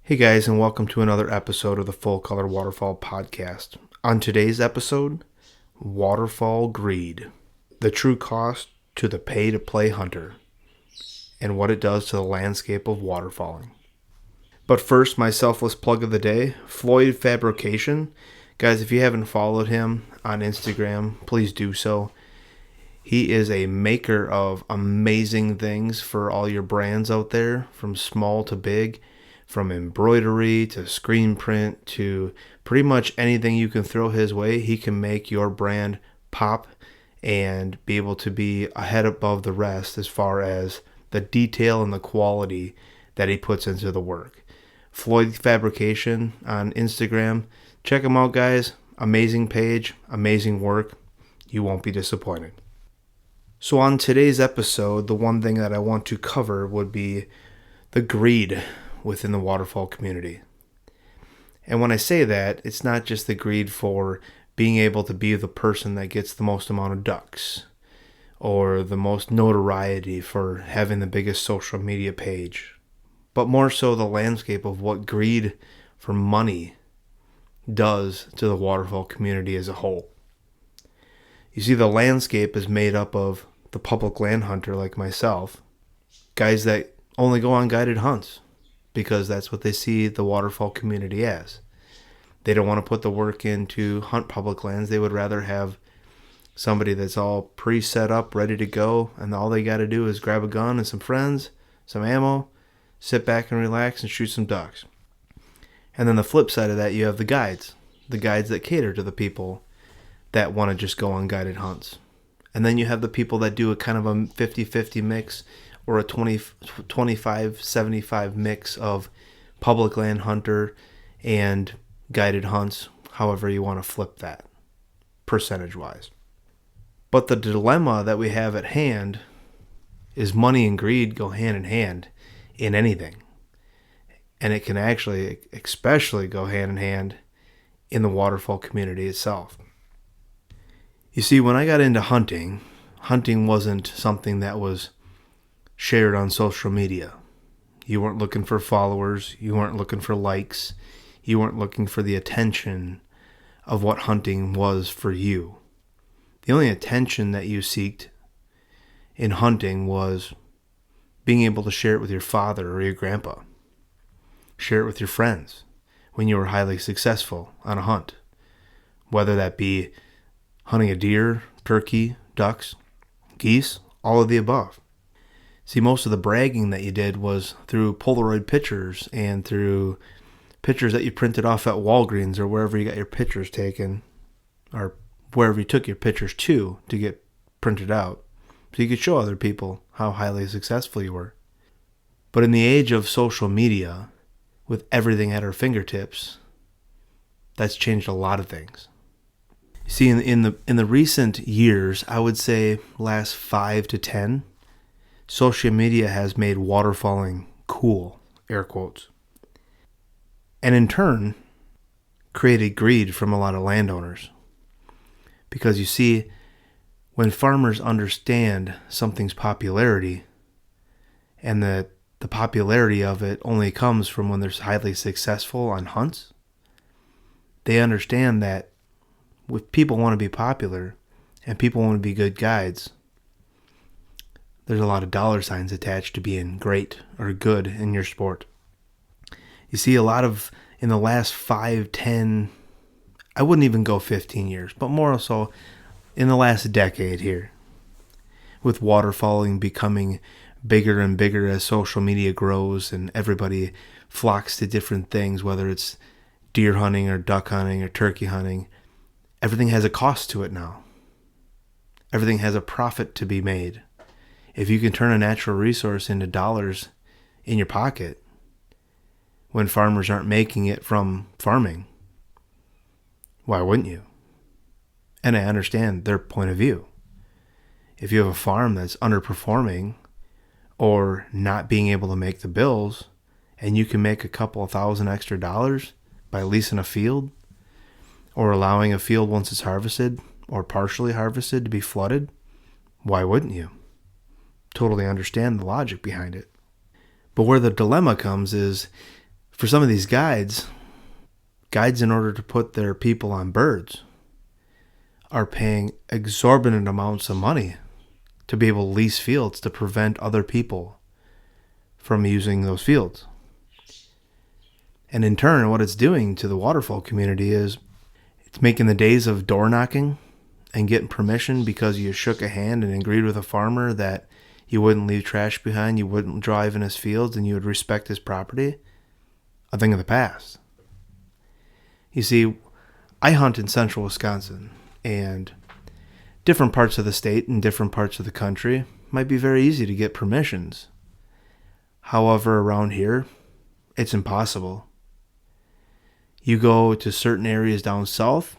Hey guys, and welcome to another episode of the Full Color Waterfowl Podcast. On today's episode, Waterfowl Greed, the true cost to the pay-to-play hunter, and what it does to the landscape of waterfowling. But first, my selfless plug of the day, Floyd Fabrication. Guys, if you haven't followed him on Instagram, please do so. He is a maker of amazing things for all your brands out there, from small to big. From embroidery to screen print to pretty much anything you can throw his way, he can make your brand pop and be able to be a head above the rest as far as the detail and the quality that he puts into the work. Floyd Fabrication on Instagram. Check him out, guys. Amazing page, amazing work. You won't be disappointed. So on today's episode, the one thing that I want to cover would be the greed within the waterfowl community. And when I say that, it's not just the greed for being able to be the person that gets the most amount of ducks or the most notoriety for having the biggest social media page, but more so the landscape of what greed for money does to the waterfowl community as a whole. You see, the landscape is made up of the public land hunter like myself, guys that only go on guided hunts, because that's what they see the waterfowl community as. They don't want to put the work in to hunt public lands. They would rather have somebody that's all pre-set up, ready to go, and all they got to do is grab a gun and some friends, some ammo, sit back and relax and shoot some ducks. And then the flip side of that, you have the guides that cater to the people that want to just go on guided hunts. And then you have the people that do a kind of a 50-50 mix, or a 25-75 mix of public land hunter and guided hunts, however you want to flip that, percentage-wise. But the dilemma that we have at hand is money and greed go hand in hand in anything. And it can actually, especially go hand in hand in the waterfowl community itself. You see, when I got into hunting wasn't something that was shared on social media. You weren't looking for followers. You weren't looking for likes. You weren't looking for the attention of what hunting was for you. The only attention that you seeked in hunting was being able to share it with your father or your grandpa. Share it with your friends when you were highly successful on a hunt. Whether that be hunting a deer, turkey, ducks, geese, all of the above. See, most of the bragging that you did was through Polaroid pictures and through pictures that you printed off at Walgreens or wherever you got your pictures taken, or wherever you took your pictures to get printed out, so you could show other people how highly successful you were. But in the age of social media, with everything at our fingertips, that's changed a lot of things. You see, in the recent years, I would say last 5 to 10, social media has made waterfowling cool, air quotes. And in turn, created greed from a lot of landowners. Because you see, when farmers understand something's popularity, and the popularity of it only comes from when they're highly successful on hunts, they understand that if people want to be popular and people want to be good guides, there's a lot of dollar signs attached to being great or good in your sport. You see, a lot of, in the last 5, 10, I wouldn't even go 15 years, but more so in the last decade here, with waterfowling becoming bigger and bigger as social media grows and everybody flocks to different things, whether it's deer hunting or duck hunting or turkey hunting, everything has a cost to it now. Everything has a profit to be made. If you can turn a natural resource into dollars in your pocket when farmers aren't making it from farming, why wouldn't you? And I understand their point of view. If you have a farm that's underperforming or not being able to make the bills, and you can make a couple of $1,000 extra by leasing a field or allowing a field once it's harvested or partially harvested to be flooded, why wouldn't you? Totally understand the logic behind it. But where the dilemma comes is For some of these guides in order to put their people on birds are paying exorbitant amounts of money to be able to lease fields to prevent other people from using those fields. And in turn, what it's doing to the waterfowl community is it's making the days of door knocking and getting permission because you shook a hand and agreed with a farmer that you wouldn't leave trash behind, you wouldn't drive in his fields, and you would respect his property, a thing of the past. You see, I hunt in central Wisconsin, and different parts of the state and different parts of the country might be very easy to get permissions. However, around here, it's impossible. You go to certain areas down south,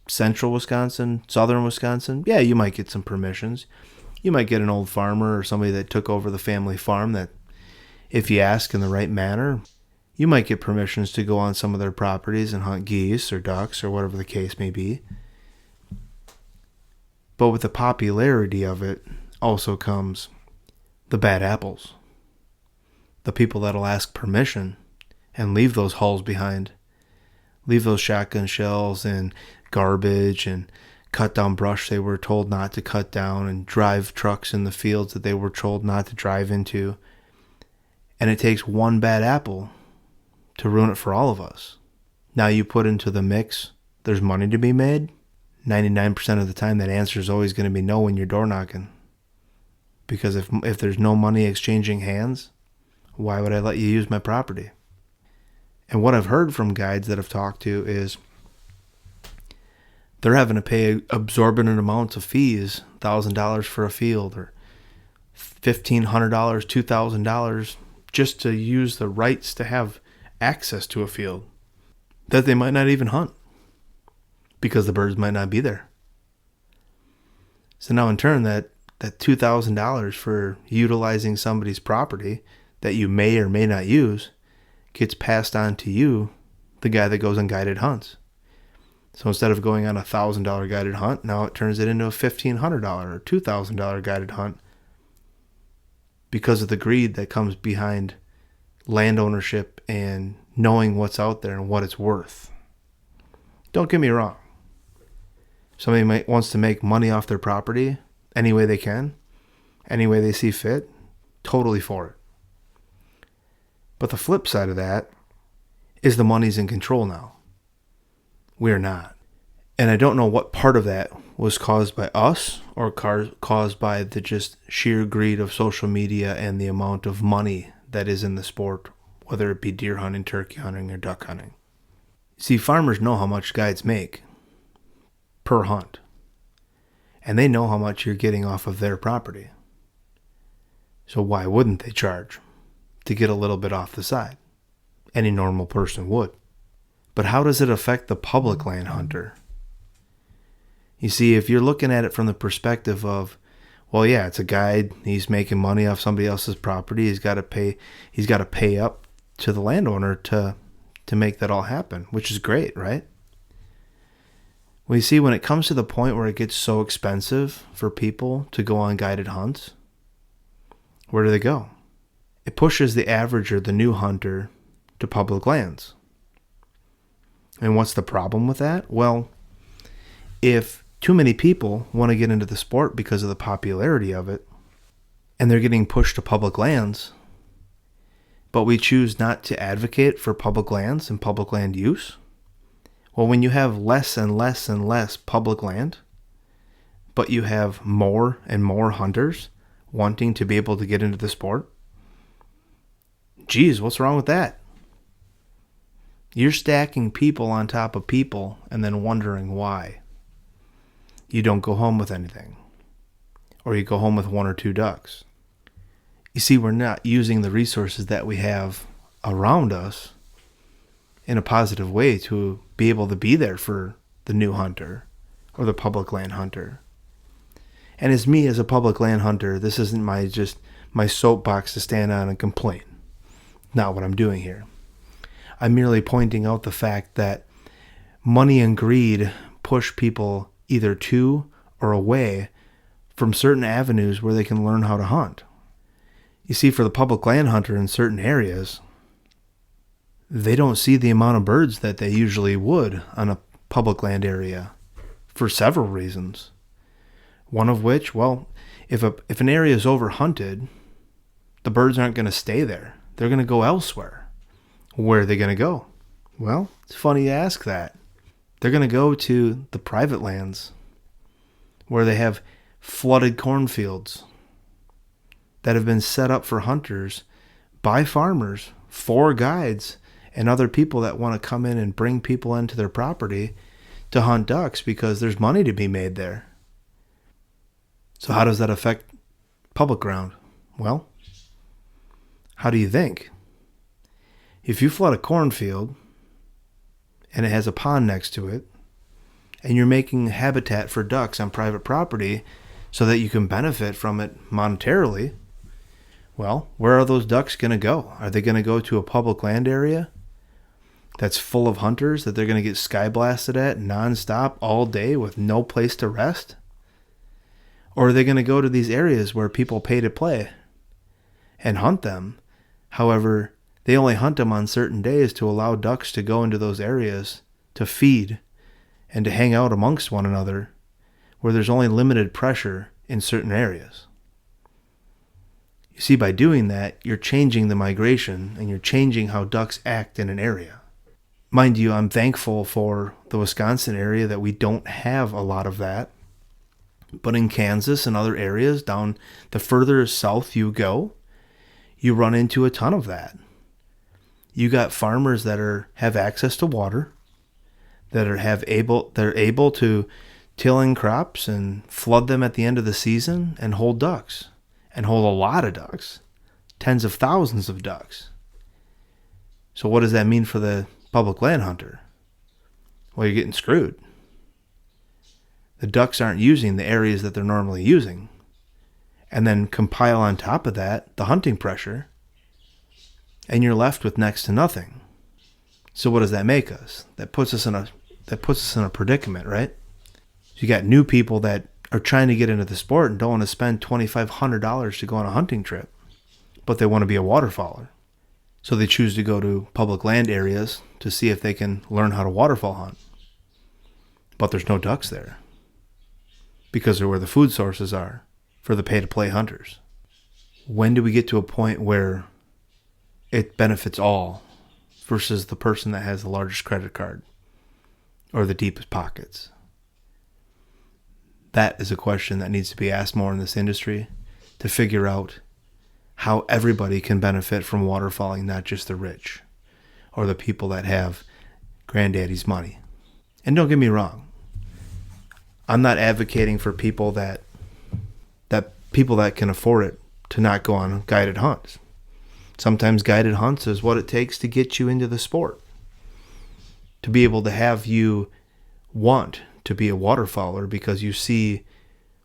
central Wisconsin, southern Wisconsin, yeah, you might get some permissions. You might get an old farmer or somebody that took over the family farm that, if you ask in the right manner, you might get permissions to go on some of their properties and hunt geese or ducks or whatever the case may be. But with the popularity of it also comes the bad apples. The people that'll ask permission and leave those hulls behind. Leave those shotgun shells and garbage and cut down brush they were told not to cut down and drive trucks in the fields that they were told not to drive into. And it takes one bad apple to ruin it for all of us. Now you put into the mix, there's money to be made. 99% of the time that answer is always going to be no when you're door knocking. Because if there's no money exchanging hands, why would I let you use my property? And what I've heard from guides that I've talked to is they're having to pay exorbitant amounts of fees, $1,000 for a field or $1,500, $2,000 just to use the rights to have access to a field that they might not even hunt because the birds might not be there. So now in turn, that $2,000 for utilizing somebody's property that you may or may not use gets passed on to you, the guy that goes on guided hunts. So instead of going on a $1,000 guided hunt, now it turns it into a $1,500 or $2,000 guided hunt because of the greed that comes behind land ownership and knowing what's out there and what it's worth. Don't get me wrong. Somebody wants to make money off their property any way they can, any way they see fit, totally for it. But the flip side of that is the money's in control now. We're not. And I don't know what part of that was caused by us or caused by the just sheer greed of social media and the amount of money that is in the sport, whether it be deer hunting, turkey hunting, or duck hunting. See, farmers know how much guides make per hunt. And they know how much you're getting off of their property. So why wouldn't they charge to get a little bit off the side? Any normal person would. But how does it affect the public land hunter? You see, if you're looking at it from the perspective of, well, yeah, it's a guide, he's making money off somebody else's property, he's got to pay up to the landowner to make that all happen, which is great, right? Well, you see, when it comes to the point where it gets so expensive for people to go on guided hunts, where do they go? It pushes the average or the new hunter to public lands. And what's the problem with that? Well, if too many people want to get into the sport because of the popularity of it, and they're getting pushed to public lands, but we choose not to advocate for public lands and public land use, well, when you have less and less and less public land, but you have more and more hunters wanting to be able to get into the sport, geez, what's wrong with that? You're stacking people on top of people and then wondering why you don't go home with anything, or you go home with one or two ducks. You see, we're not using the resources that we have around us in a positive way to be able to be there for the new hunter or the public land hunter. And as me as a public land hunter, this isn't my soapbox to stand on and complain. Not what I'm doing here. I'm merely pointing out the fact that money and greed push people either to or away from certain avenues where they can learn how to hunt. You see, for the public land hunter in certain areas, they don't see the amount of birds that they usually would on a public land area for several reasons. One of which, well, if an area is overhunted, the birds aren't going to stay there. They're going to go elsewhere. Where are they going to go? Well, it's funny you ask that. They're going to go to the private lands where they have flooded cornfields that have been set up for hunters by farmers, for guides, and other people that want to come in and bring people into their property to hunt ducks because there's money to be made there. So how does that affect public ground? Well, how do you think? If you flood a cornfield and it has a pond next to it, and you're making habitat for ducks on private property so that you can benefit from it monetarily, well, where are those ducks going to go? Are they going to go to a public land area that's full of hunters that they're going to get sky blasted at nonstop all day with no place to rest? Or are they going to go to these areas where people pay to play and hunt them? However, they only hunt them on certain days to allow ducks to go into those areas to feed and to hang out amongst one another where there's only limited pressure in certain areas. You see, by doing that, you're changing the migration and you're changing how ducks act in an area. Mind you, I'm thankful for the Wisconsin area that we don't have a lot of that. But in Kansas and other areas, down the further south you go, you run into a ton of that. You got farmers that have access to water, they're able to till in crops and flood them at the end of the season and hold ducks, and hold a lot of ducks, tens of thousands of ducks. So what does that mean for the public land hunter? Well, you're getting screwed. The ducks aren't using the areas that they're normally using. And then compile on top of that the hunting pressure, and you're left with next to nothing. So what does that make us? That puts us in a predicament, right? So you got new people that are trying to get into the sport and don't want to spend $2,500 to go on a hunting trip, but they want to be a waterfowler. So they choose to go to public land areas to see if they can learn how to waterfowl hunt. But there's no ducks there, because they're where the food sources are for the pay-to-play hunters. When do we get to a point where it benefits all versus the person that has the largest credit card or the deepest pockets? That is a question that needs to be asked more in this industry to figure out how everybody can benefit from waterfowling, not just the rich or the people that have granddaddy's money. And don't get me wrong, I'm not advocating for people that can afford it to not go on guided hunts. Sometimes guided hunts is what it takes to get you into the sport, to be able to have you want to be a waterfowler because you see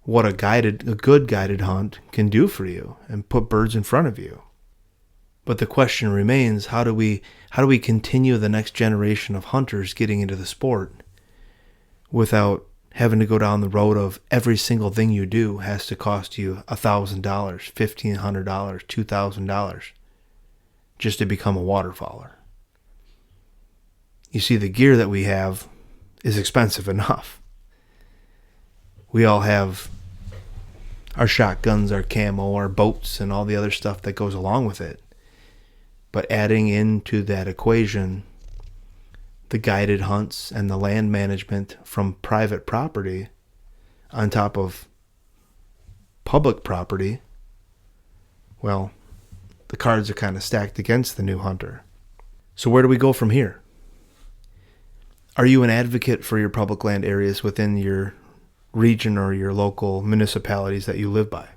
what a good guided hunt can do for you and put birds in front of you. But the question remains, how do we continue the next generation of hunters getting into the sport without having to go down the road of every single thing you do has to cost you $1,000, $1,500, $2,000 just to become a waterfowler? You see, the gear that we have is expensive enough. We all have our shotguns, our camo, our boats, and all the other stuff that goes along with it. But adding into that equation the guided hunts and the land management from private property on top of public property, well, the cards are kind of stacked against the new hunter. So where do we go from here? Are you an advocate for your public land areas within your region or your local municipalities that you live by?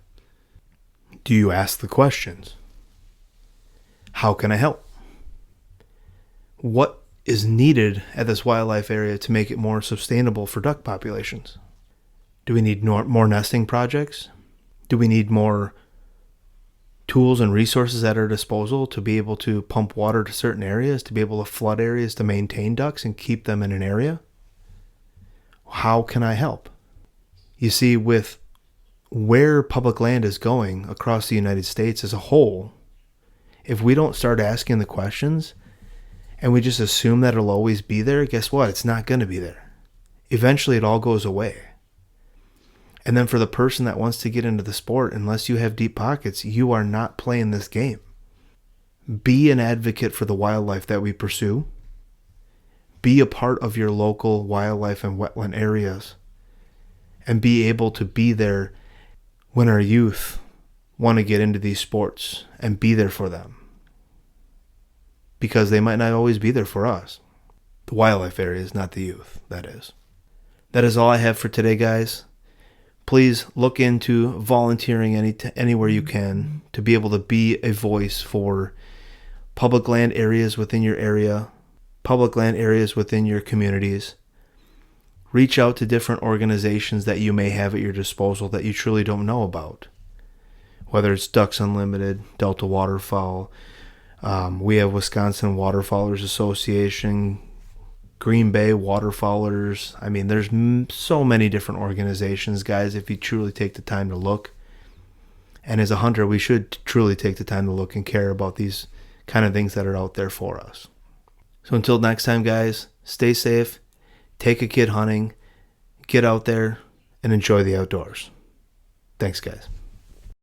Do you ask the questions? How can I help? What is needed at this wildlife area to make it more sustainable for duck populations? Do we need more nesting projects? Do we need more tools and resources at our disposal to be able to pump water to certain areas, to be able to flood areas to maintain ducks and keep them in an area? How can I help? You see, with where public land is going across the United States as a whole, if we don't start asking the questions and we just assume that it'll always be there, guess what? It's not going to be there. Eventually, it all goes away. And then for the person that wants to get into the sport, unless you have deep pockets, you are not playing this game. Be an advocate for the wildlife that we pursue. Be a part of your local wildlife and wetland areas. And be able to be there when our youth want to get into these sports and be there for them. Because they might not always be there for us. The wildlife areas, not the youth, that is. That is all I have for today, guys. Please look into volunteering anywhere you can to be able to be a voice for public land areas within your area, public land areas within your communities. Reach out to different organizations that you may have at your disposal that you truly don't know about. Whether it's Ducks Unlimited, Delta Waterfowl, we have Wisconsin Waterfowlers Association, Green Bay Waterfowlers. I mean, there's so many different organizations, guys, if you truly take the time to look. And as a hunter, we should truly take the time to look and care about these kind of things that are out there for us. So until next time, guys, stay safe, take a kid hunting, get out there, and enjoy the outdoors. Thanks, guys.